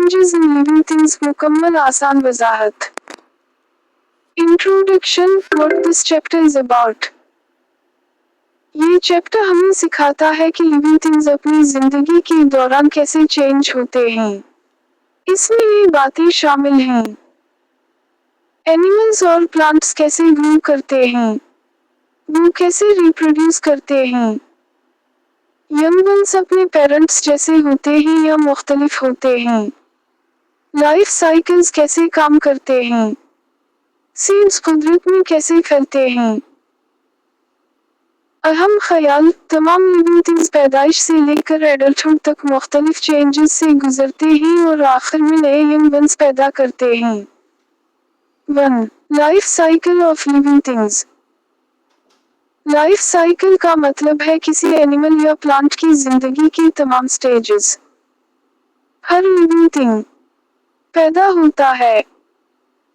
Changes in living things मुकम्मल आसान वजाहत। Introduction, what this chapter is about. ये chapter हमें सिखाता है कि लिविंग थिंग्स अपनी जिंदगी के दौरान कैसे चेंज होते हैं। इसमें ये बातें शामिल हैं। एनिमल्स और प्लांट्स कैसे ग्रो करते हैं, वो कैसे रिप्रोड्यूस करते हैं, यंग वंस अपने पेरेंट्स जैसे होते हैं या मुख्तलिफ होते हैं, लाइफ साइकिल्स कैसे काम करते हैं, सीड्स कुदरत में कैसे फैलते हैं। अहम ख्याल, तमाम लिविंग थिंग्स पैदाइश से लेकर एडल्टहुड तक मुख्तलिफ चेंजेस से गुजरते हैं और आखिर में नए यंग वंस पैदा करते हैं। 1. Life cycle of living things. Life cycle का मतलब है किसी एनिमल या प्लांट की जिंदगी की तमाम स्टेजेस। हर लिविंग थिंग पैदा होता है,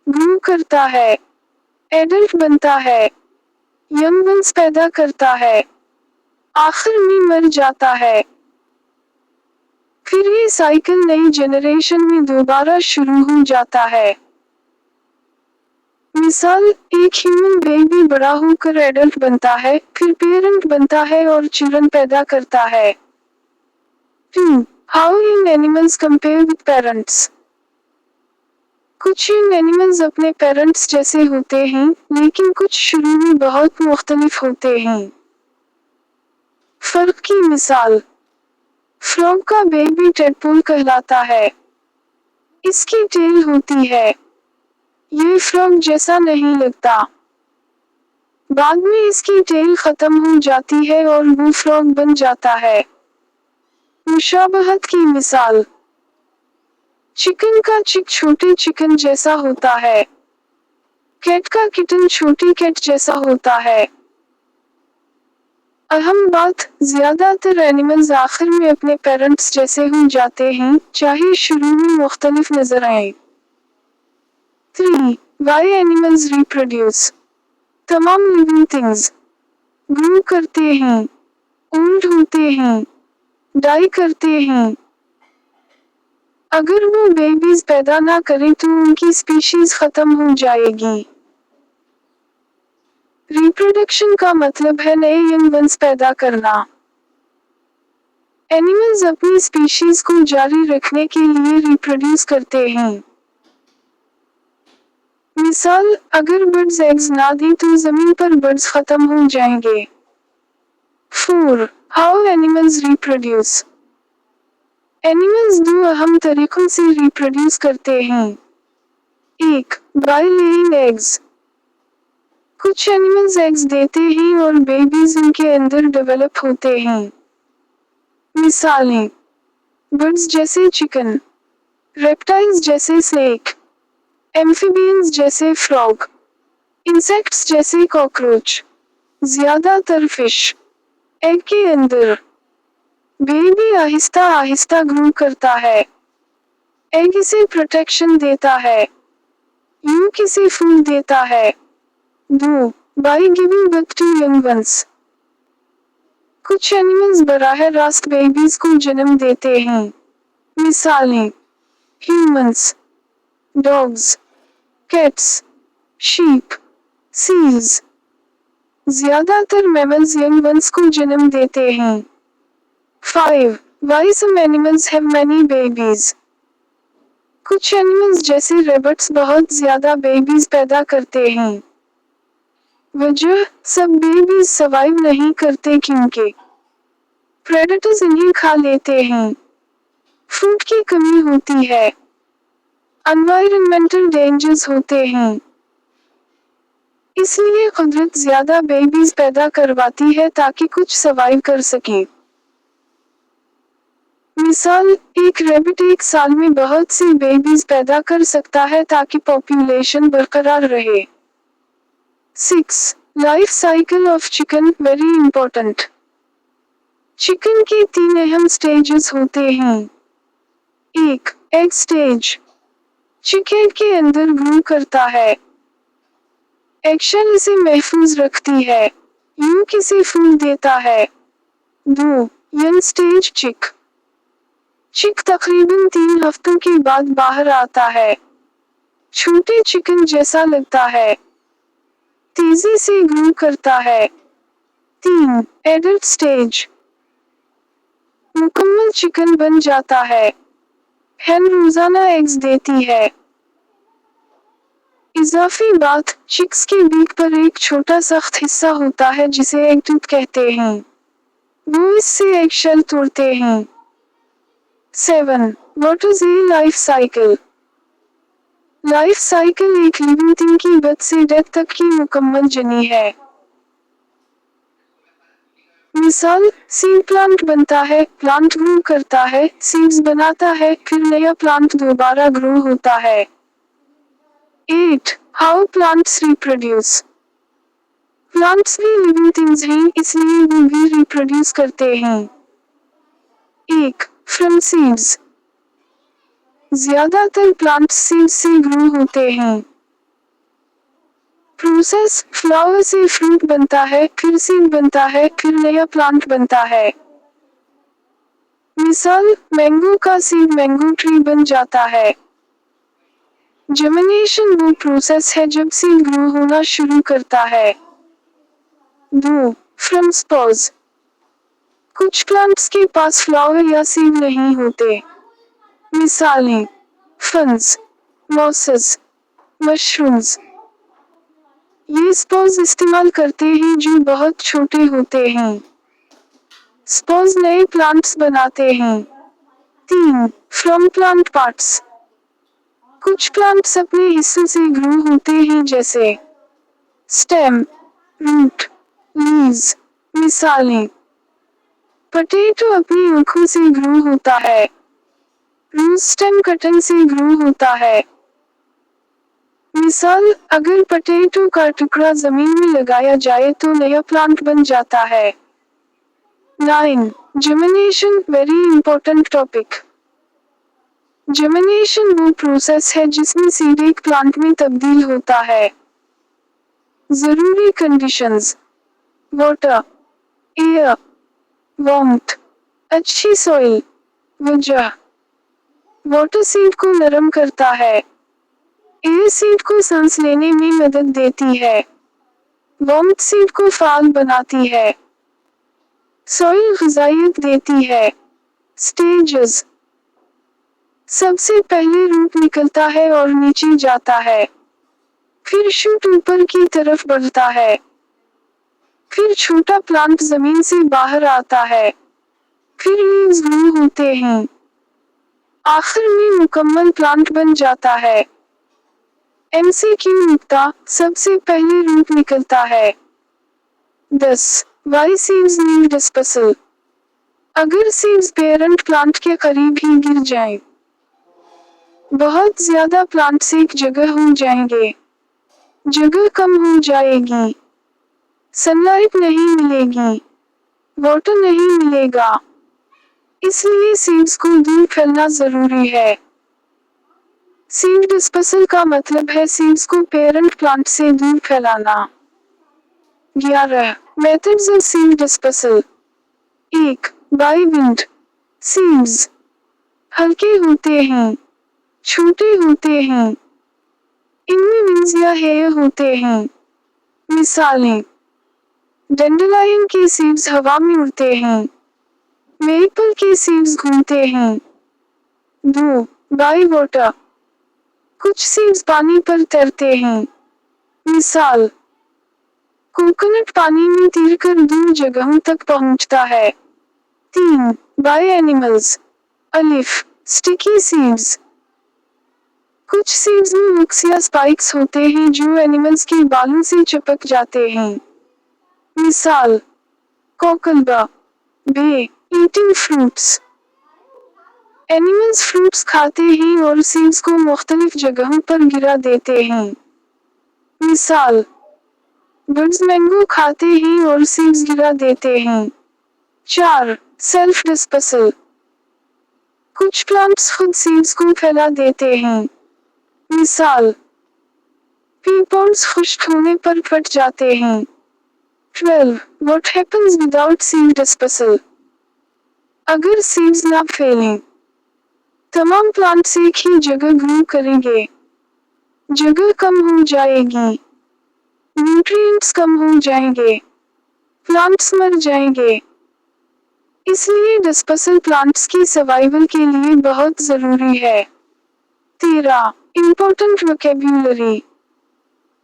ग्रो करता है, एडल्ट बनता है, यंग वंस पैदा करता है, आखिर में मर जाता है। फिर ये साइकिल नई जनरेशन में दोबारा शुरू हो जाता है। मिसाल, एक ह्यूमन बेबी बड़ा होकर एडल्ट बनता है, फिर पेरेंट बनता है और चिल्ड्रन पैदा करता है। 2. How young animals compare with parents. कुछ यंग एनिमल्स अपने पेरेंट्स जैसे होते हैं, लेकिन कुछ शुरू में बहुत मुख्तलिफ होते हैं। फर्क की मिसाल, फ्रॉग का बेबी टेडपोल कहलाता है। इसकी टेल होती है, ये फ्रॉग जैसा नहीं लगता। बाद में इसकी टेल खत्म हो जाती है और वो फ्रॉग बन जाता है। मुशाबहत की मिसाल, चिकन का चिक छोटे चिकन जैसा होता है, कैट का किटन छोटी कैट जैसा होता है। अहम बात, ज्यादातर एनिमल्स आखिर में अपने पेरेंट्स जैसे हो जाते हैं, चाहे शुरू में मुख्तलिफ नजर आए। 3. Why animals reproduce. तमाम लिविंग थिंग्स ग्रो करते हैं, ओल्ड होते हैं, डाई करते हैं। अगर वो बेबीज पैदा ना करें तो उनकी स्पीशीज खत्म हो जाएगी। रिप्रोडक्शन का मतलब है नए यंग वंस पैदा करना। एनिमल्स अपनी स्पीशीज को जारी रखने के लिए रिप्रोड्यूस करते हैं। मिसाल, अगर बर्ड्स एग्स ना दें तो जमीन पर बर्ड्स खत्म हो जाएंगे। 4. How animals reproduce. एनिमल्स दो अहम तरीकों से रिप्रोड्यूस करते हैं। 1. By laying eggs. कुछ एनिमल्स एग्स देते हैं और बेबीज उनके अंदर डेवलप होते हैं। मिसालें, बर्ड्स जैसे चिकन, रेप्टाइल्स जैसे स्नेक, एम्फीबियंस जैसे फ्रॉग, इंसेक्ट्स जैसे कॉकरोच, ज्यादातर फिश। एग के अंदर बेबी आहिस्ता आहिस्ता ग्रो करता है। एग इसे प्रोटेक्शन देता है, यूं इसे फूड देता है। 2. By giving birth to young ones. कुछ एनिमल्स बराह रास्त बेबीज को जन्म देते हैं। मिसालें, humans, dogs, cats, sheep, seals. ज्यादातर मैमल्स यंग वंस को जन्म देते हैं। 5. Why some animals have many babies? कुछ एनिमल्स जैसे रेबट्स बहुत ज्यादा बेबीज पैदा करते हैं। वजह, सब बेबीज सर्वाइव नहीं करते क्योंकि प्रेडेटर्स इन्हें खा लेते हैं, फूड की कमी होती है, एनवायरमेंटल डेंजर्स होते हैं। इसलिए कुदरत ज्यादा बेबीज पैदा करवाती है ताकि कुछ सर्वाइव कर सके। मिसाल, एक रैबिट एक साल में बहुत सी बेबीज पैदा कर सकता है ताकि पॉपुलेशन बरकरार रहे। 6. Life cycle of chicken very important. Chicken के 3 अहम स्टेजेस होते हैं। 1. Egg stage. चिक एग के अंदर ग्रो करता है। एगशेल इसे महफूज रखती है, यूं इसे फूड देता है। 2. यंग स्टेज चिक। चिक तकरीबन 3 हफ्तों के बाद बाहर आता है। छोटे चिकन जैसा लगता है। तेजी से ग्रो करता है। 3. Adult stage. मुकम्मल चिकन बन जाता है। हैन रोजाना एग्स देती है। इजाफी बात, चिक्स के बीक पर एक छोटा सख्त हिस्सा होता है जिसे एग टूथ कहते हैं। वो इससे एग शेल तोड़ते हैं। 7. What is a life cycle? Life cycle एक लिविंग थिंग की बर्थ से डेथ तक की मुकम्मल जर्नी है। मिसाल, सीड प्लांट बनता है, प्लांट ग्रो करता है, सीड्स बनाता है, फिर नया प्लांट दोबारा ग्रो होता है। 8. How plants reproduce? प्लांट्स भी लिविंग थिंग्स हैं, इसलिए वो भी रिप्रोड्यूस करते हैं। 1. From seeds. ज्यादातर प्लांट्स सीड से ग्रो होते हैं। प्रोसेस, फ्लावर से फ्रूट बनता है, फिर सीड बनता है, फिर नया प्लांट बनता है। मिसाल, मैंगो का सीड मैंगो ट्री बन जाता है। जर्मिनेशन वो प्रोसेस है जब सीड ग्रो होना शुरू करता है। 2. From spores. कुछ प्लांट्स के पास फ्लावर या सीड नहीं होते। मिसालें, फंस, मॉसेस, मशरूम्स। ये स्पोर्स इस्तेमाल करते हैं जो बहुत छोटे होते हैं। स्पोर्स नए प्लांट्स बनाते हैं। 3. From plant parts. कुछ प्लांट्स अपने हिस्सों से ग्रो होते हैं जैसे स्टेम, रूट, लीव्स। मिसालें, पोटैटो अपनी आंखों से ग्रो होता है। रोज स्टेम कटन से ग्रो होता है। मिसाल, अगर पोटैटो का टुकड़ा जमीन में लगाया जाए तो नया प्लांट बन जाता है। 9. Germination very important topic. Germination वो प्रोसेस है जिसमें सीड एक प्लांट में तब्दील होता है। जरूरी कंडीशंस, वाटर, एयर, वार्मथ, अच्छी सॉइल। वजह, वाटर सीड को नरम करता है। एयर सीड को सांस लेने में मदद देती है। वार्मथ सीड को फाल बनाती है। सॉइल ग़िज़ाइयत देती है। स्टेजेस, सबसे पहले रूट निकलता है और नीचे जाता है। फिर शूट ऊपर की तरफ बढ़ता है। फिर छोटा प्लांट जमीन से बाहर आता है। फिर लीव्स ग्रो होते हैं। आखिर में मुकम्मल प्लांट बन जाता है। MCQ नुक्ता, सबसे पहले रूट निकलता है। 10. Why seeds need dispersal? अगर सीड्स पेरेंट प्लांट के करीब ही गिर जाएं, बहुत ज्यादा प्लांट्स एक जगह हो जाएंगे। जगह कम हो जाएगी। सनलाइट नहीं मिलेगी। वाटर नहीं मिलेगा। इसलिए सीड्स को दूर फैलना जरूरी है। सीड डिस्पर्सल का मतलब है सीड्स को पेरेंट प्लांट से दूर फैलाना। 11. Methods of seed dispersal. 1. By wind. Seeds हल्के होते हैं, छोटे होते हैं। इनमें विंग्स या हेयर होते हैं। मिसालें, डैंडेलियन के सीड्स हवा में उड़ते हैं। मेपल के सीड्स घूमते हैं। 2. By water. कुछ सीड्स पानी पर तैरते हैं। मिसाल, कोकोनट पानी में तैरकर दूर जगहों तक पहुंचता है। 3. By animals. अलिफ, स्टिकी सीड्स। कुछ सीड्स में हुक्स या स्पाइक्स होते हैं जो एनिमल्स के बालों से चिपक जाते हैं। मिसाल, कोकलबा, बे, ईटिंग फ्रूट्स। एनिमल्स फ्रूट्स खाते हैं और सीड्स को मुख्तलिफ जगहों पर गिरा देते हैं। मिसाल, बर्ड्स मैंगो खाते हैं और सीड्स गिरा देते हैं। 4. Self dispersal. कुछ प्लांट्स खुद सीड्स को फैला देते हैं। मिसाल, पी पॉड्स खुश्क होने पर फट जाते हैं। 12. What happens without seed dispersal? अगर सीड्स ना फैलें, तमाम प्लांट्स एक ही जगह ग्रो करेंगे। जगह कम हो जाएगी। न्यूट्रिएंट्स कम हो जाएंगे। प्लांट्स मर जाएंगे। इसलिए डिस्पर्सल प्लांट्स की सर्वाइवल के लिए बहुत जरूरी है। 13. Important vocabulary.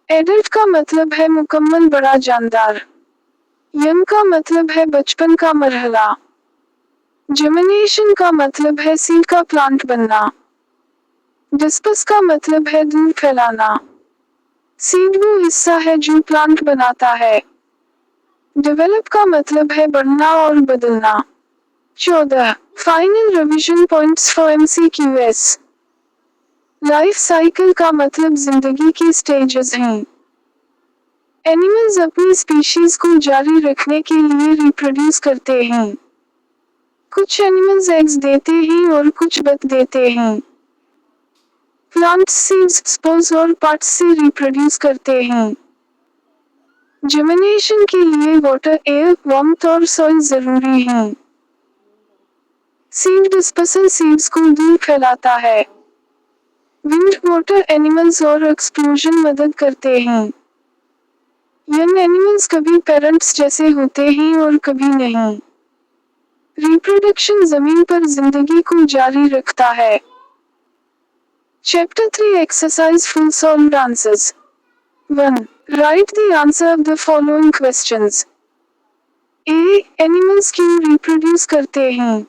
एडल्ट का मतलब है मुकम्मल बड़ा जानदार। यंग का मतलब है बचपन का मरहला। जर्मिनेशन का मतलब है सीड का प्लांट बनना। डिस्पर्स का मतलब है दूर फैलाना। सीड वो हिस्सा है जो प्लांट बनाता है। डेवलप का मतलब है बढ़ना और बदलना। 14. Final revision points for MCQS। Life cycle का मतलब जिंदगी की स्टेजेस हैं। एनिमल्स अपनी स्पीशीज को जारी रखने के लिए रिप्रोड्यूस करते हैं। कुछ एनिमल्स एग्स देते हैं और कुछ बच्चे देते हैं। प्लांट्स सीड्स, स्पोर्स और पार्ट्स से रिप्रोड्यूस करते हैं। जर्मिनेशन के लिए वाटर, एयर, वार्मथ और सॉइल जरूरी हैं। सीड डिस्पर्सल सीड्स को दूर फैलाता है। विंड, वाटर एनिमल्स और एक्सप्लोजन मदद करते हैं। यंग एनिमल्स कभी पेरेंट्स जैसे होते हैं और कभी नहीं। रिप्रोडक्शन जमीन पर जिंदगी को जारी रखता है। Chapter 3 Exercise Full Solved Answers. 1. Write the answer of the following questions. A. Animals क्यों रिप्रोड्यूस करते हैं?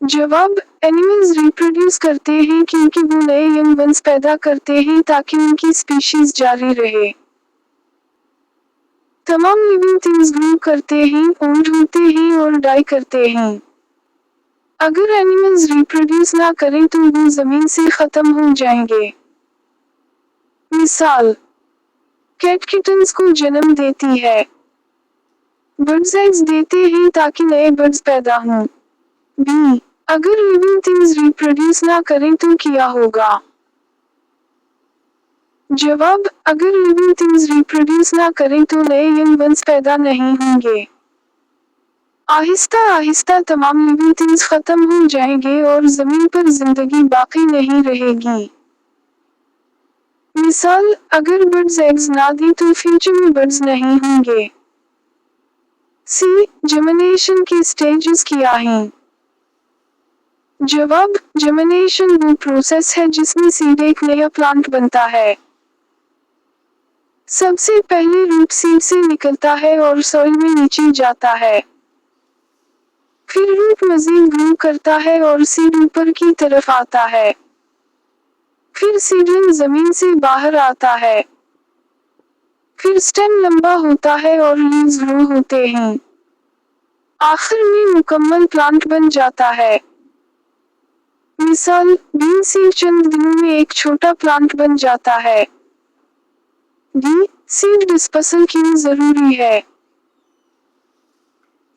जवाब: एनिमल्स रिप्रोड्यूस करते हैं क्योंकि वो नए यंग वंस पैदा करते हैं ताकि उनकी स्पीशीज जारी रहे। तमाम लिविंग थिंग्स ग्रो करते हैं, ओल्ड होते हैं और डाई करते हैं। अगर एनिमल्स रिप्रोड्यूस ना करें तो वो जमीन से खत्म हो जाएंगे। मिसाल: कैट किटन्स को जन्म देती है। बर्ड्स एग्स देते हैं ताकि नए बर्ड्स पैदा हों। बी. अगर लिविंग थिंग्स रिप्रोड्यूस ना करें तो क्या होगा? जवाब: अगर लिविंग थिंग्स रिप्रोड्यूस ना करें तो नए यंग वंस पैदा नहीं होंगे। आहिस्ता आहिस्ता तमाम लिविंग थिंग्स खत्म हो जाएंगे और जमीन पर जिंदगी बाकी नहीं रहेगी। मिसाल: अगर बर्ड्स एग्स ना दें तो फ्यूचर में बर्ड्स नहीं होंगे। सी. जर्मिनेशन के स्टेजेस क्या हैं? जवाब: जर्मिनेशन वो प्रोसेस है जिसमें सीड एक नया प्लांट बनता है। सबसे पहले रूट सीड से निकलता है और सॉइल में नीचे जाता है। फिर रूट मजीद ग्रो करता है और सीड ऊपर की तरफ आता है। फिर सीडलिंग जमीन से बाहर आता है। फिर स्टेम लंबा होता है और लीव्स ग्रो होते हैं। आखिर में मुकम्मल प्लांट बन जाता है। मिसाल: बीन सीड चंद दिनों में एक छोटा प्लांट बन जाता है। डी. सीड डिस्पर्सल क्यों जरूरी है?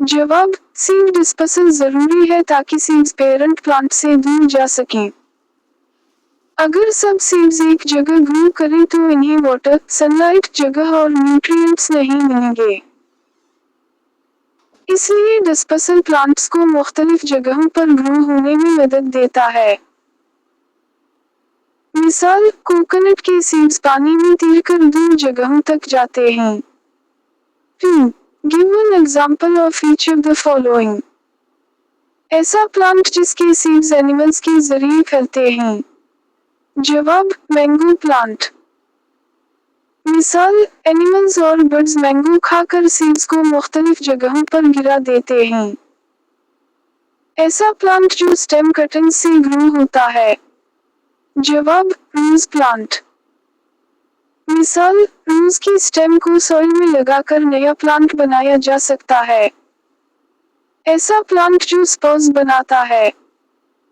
जवाब: सीड डिस्पर्सल जरूरी है ताकि सीड्स पेरेंट प्लांट से दूर जा सकें। अगर सब सीड्स एक जगह ग्रो करें तो इन्हें वाटर, सनलाइट, जगह और न्यूट्रिएंट्स नहीं मिलेंगे। इसलिए डिस्पर्सल प्लांट्स को मुख्तलिफ जगहों पर ग्रो होने में मदद देता है। मिसाल: कोकोनट के सीड्स पानी में तैरकर दूर जगहों तक जाते हैं। 2. Give an example of each of the following. ऐसा प्लांट जिसके सीड्स एनिमल्स के जरिए फैलते हैं। जवाब: मैंगो प्लांट। मिसाल: एनिमल्स और बर्ड्स मैंगो खाकर सीड्स को मुख्तलिफ जगहों पर गिरा देते हैं। ऐसा प्लांट जो स्टेम कटिंग से ग्रो होता है। जवाब: रोज प्लांट। मिसाल: रोज की स्टेम को सॉइल में लगाकर नया प्लांट बनाया जा सकता है। ऐसा प्लांट जो स्पोर्स बनाता है।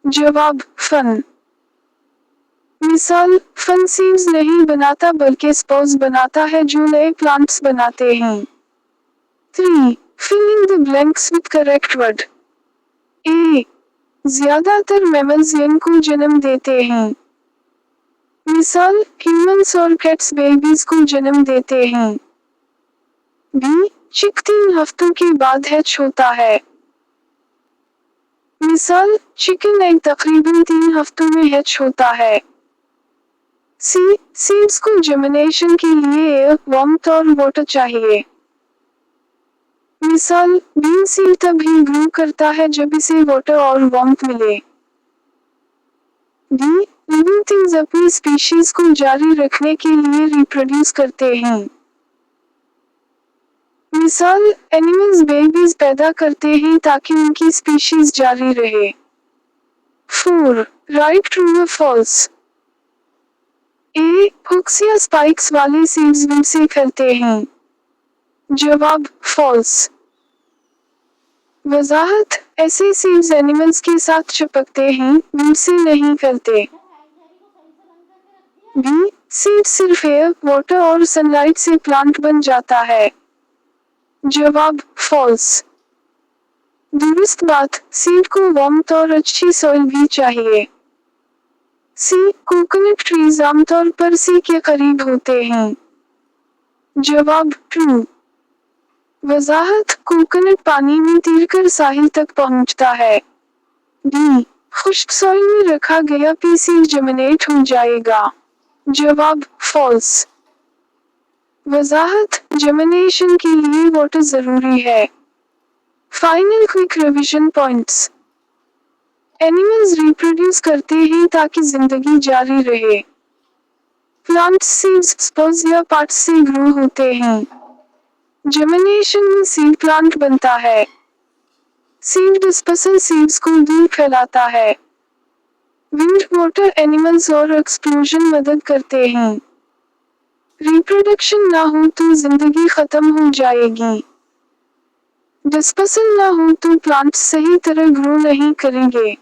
जवाब: फन। मिसाल: फन सीड्स नहीं बनाता बल्कि स्पोर्स बनाता है जो नए प्लांट्स बनाते हैं। 3. Fill in the blanks with correct word. A. ज्यादातर मैमल्स यंग को जन्म देते हैं। मिसाल: ह्यूमंस और कैट्स बेबीज को जन्म देते हैं। बी. चिक 3 हफ्तों के बाद हैच होता है। मिसाल, चिकन एग तकरीबन 3 हफ्तों में हैच होता है। सी, सीड्स को जर्मिनेशन के लिए एयर, वार्मथ और वाटर चाहिए। मिसाल, बीन सीड तभी ग्रो करता है जब इसे वाटर और वार्मथ मिले। डी, लिविंग थिंग्स अपनी स्पीशीज को जारी रखने के लिए रिप्रोड्यूस करते हैं। मिसाल, एनिमल्स बेबीज पैदा करते हैं ताकि उनकी स्पीशीज जारी रहे। 4. राइट, ट्रू या फॉल्स। ए, हुक्स या स्पाइक्स वाले सीड्स विंड से फैलते हैं। जवाब, फॉल्स। वजाहत, ऐसे सीड्स एनिमल्स के साथ चिपकते हैं, विंड से नहीं फैलते। बी, सीड सिर्फ एयर, वाटर और सनलाइट से प्लांट बन जाता है। जवाब, फॉल्स। दुरुस्त बात, सीड को वार्मथ और अच्छी सॉइल भी चाहिए। सी, कोकोनट ट्रीज आमतौर पर सी के करीब होते हैं। जवाब, ट्रू। वजाहत, कोकोनट पानी में तैरकर साहिल तक पहुंचता है। डी, खुश्क सॉइल में रखा गया पी सीड जर्मिनेट हो जाएगा। जवाब, फॉल्स। वजाहत, जर्मिनेशन के लिए वाटर जरूरी है। Final quick revision points. Animals reproduce करते हैं ताकि जिंदगी जारी रहे। प्लांट्स सीड्स, स्पोर्स या पार्ट्स से ग्रो होते हैं। जर्मिनेशन में सीड प्लांट बनता है। सीड डिस्पर्सल सीड्स को दूर फैलाता है। विंड, वाटर, एनिमल्स और एक्सप्लोजन मदद करते हैं। रिप्रोडक्शन ना हो तो जिंदगी खत्म हो जाएगी। डिस्पर्सल ना हो तो प्लांट्स सही तरह ग्रो नहीं करेंगे।